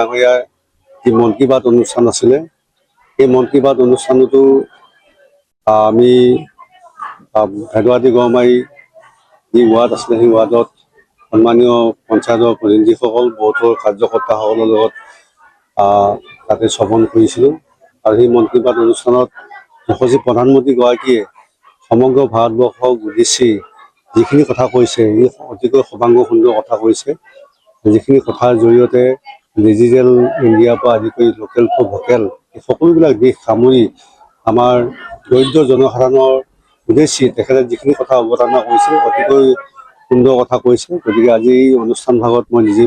ডাঙৰীয়াৰ যি মন কী বাত অনুষ্ঠান আছিলে এই মন কী বাত অনুষ্ঠানতো আমি ভেদুৱাদী গড়মাৰী যি ৱাৰ্ড আছিলে সেই ৱাৰ্ডত সন্মানীয় পঞ্চায়তৰ প্ৰতিনিধিসকল বৰ্ডৰ কাৰ্যকৰ্তাসকলৰ লগত তাতে শ্ৰৱণ কৰিছিলোঁ। আৰু সেই মন কী বাত অনুষ্ঠানত যশস্বী প্ৰধানমন্ত্ৰীগৰাকীয়ে সমগ্ৰ ভাৰতবৰ্ষক উদ্দেশ্যি যিখিনি কথা কৈছে ই অতিকৈ সৰ্বাংগ সুন্দৰ কথা কৈছে। যিখিনি কথাৰ জৰিয়তে ডিজিটেল ইণ্ডিয়াৰ পৰা আদি কৰি লোকেল ফৰ ভোকেল এই সকলোবিলাক দিশ সামৰি আমাৰ দৰিদ্ৰ জনসাধাৰণৰ উদ্দেশ্যি তেখেতে যিখিনি কথা অৱতাৰণা কৰিছে অতিকৈ সুন্দৰ কথা কৈছে। গতিকে আজি এই অনুষ্ঠান ভাগত মই নিজে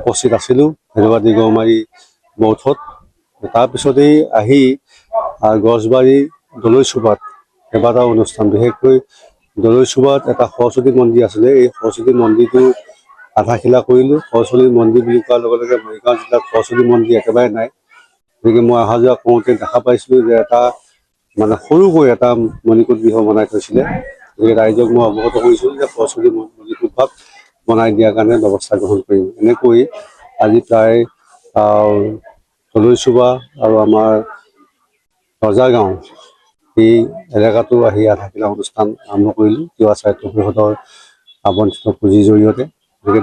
উপস্থিত আছিলোঁ ভেদুৱাদী গড়মাৰী বৌঠত। তাৰপিছতেই আহি গছবাৰী দলৈচুবাত কেইবাটাও অনুষ্ঠান, বিশেষকৈ দলৈচুবাত এটা সৰস্বতী মন্দিৰ আছিলে, এই সৰস্বতী মন্দিৰটো আধাশিলা কৰিলোঁ। সৰস্বতী মন্দিৰ বুলি কোৱাৰ লগে লগে মৰিগাঁও জিলাত সৰস্বতী মন্দিৰ একেবাৰে নাই। গতিকে মই অহা যোৱা কৰোঁতে দেখা পাইছিলোঁ যে এটা মানে সৰুকৈ এটা মণিকূট গৃহ বনাই থৈছিলে। গতিকে ৰাইজক মই অৱগত কৰিছোঁ যে সৰস্বতী মণিকূট ভাগ বনাই দিয়াৰ কাৰণে ব্যৱস্থা গ্ৰহণ কৰিম। এনেকৈ আজি প্ৰায় দলৈচুবা আৰু আমাৰ ৰজাগাঁও এই এলেকাটো আহি আধাশিলা অনুষ্ঠান আৰম্ভ কৰিলোঁ তিৱা সাহিত্য পৰিষদৰ আবণ্টিত পুঁজিৰ জৰিয়তে। গতিকে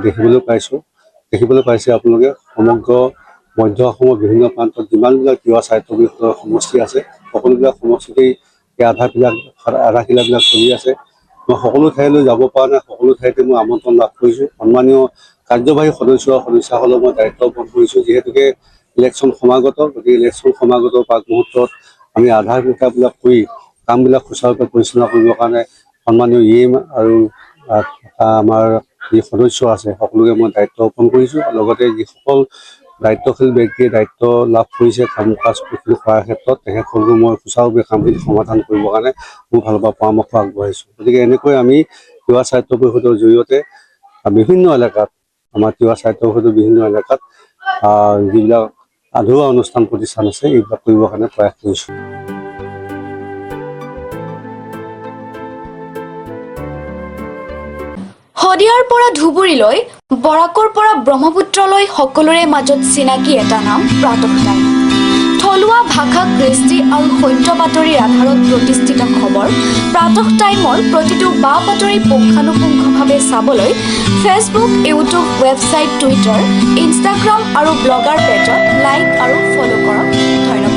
দেখিবলৈ পাইছে আপোনালোকে সমগ্ৰ মধ্য অসমৰ বিভিন্ন প্ৰান্তত যিমানবিলাক তিৱা সাহিত্য পৰিষদৰ সমষ্টি আছে সকলোবিলাক সমষ্টিতেই এই আধাশিলাবিলাক চলি আছে। মই সকলো ঠাইলৈ যাব পৰা নাই, সকলো ঠাইতে মই আমন্ত্ৰণ লাভ কৰিছোঁ। সন্মানীয় কাৰ্যবাহী সদস্যসকলক মই দায়িত্ব অৰ্পণ কৰিছোঁ। যিহেতুকে ইলেকশ্যন সমাগত, গতিকে ইলেকশ্যন সমাগত প্ৰাক মুহূৰ্তত আমি আধাশিলাবিলাক কৰি কামবিলাক সুচাৰুৰূপে পৰিচালনা কৰিবৰ কাৰণে সন্মানীয় ইএম আৰু আমাৰ যি সদস্য আছে সকলোকে মই দায়িত্ব অৰ্পণ কৰিছোঁ। লগতে যিসকল দায়িত্বশীল ব্যক্তিয়ে দায়িত্ব লাভ কৰিছে কাম কাজ কৰাৰ ক্ষেত্ৰত তেখেতসকলকো মই সুচাৰুৰূপে কামখিনি সমাধান কৰিবৰ কাৰণে মোৰ ফালৰ পৰা পৰামৰ্শ আগবঢ়াইছোঁ। গতিকে এনেকৈ আমি তিৱা সাহিত্য পৰিষদৰ জৰিয়তে বিভিন্ন এলেকাত আমাৰ তিৱা সাহিত্য পৰিষদৰ বিভিন্ন এলেকাত যিবিলাক আধৰুৱা অনুষ্ঠান প্ৰতিষ্ঠান আছে এইবিলাক কৰিবৰ কাৰণে প্ৰয়াস কৰিছোঁ। শদিয়াৰ পৰা ধুবুৰীলৈ, বৰাকৰ পৰা ব্ৰহ্মপুত্ৰলৈ সকলোৰে মাজত চিনাকি এটা নাম প্ৰাতঃ টাইম। থলুৱা ভাষা, কৃষ্টি আৰু সত্য বাতৰিৰ আধাৰত প্ৰতিষ্ঠিত খবৰ প্ৰাতঃ টাইমৰ প্ৰতিটো বা বাতৰি পুংখানুপুংখভাৱে চাবলৈ Facebook, YouTube, website, Twitter, Instagram আৰু ব্লগাৰ পেজত লাইক আৰু ফ'ল' কৰক। ধন্যবাদ।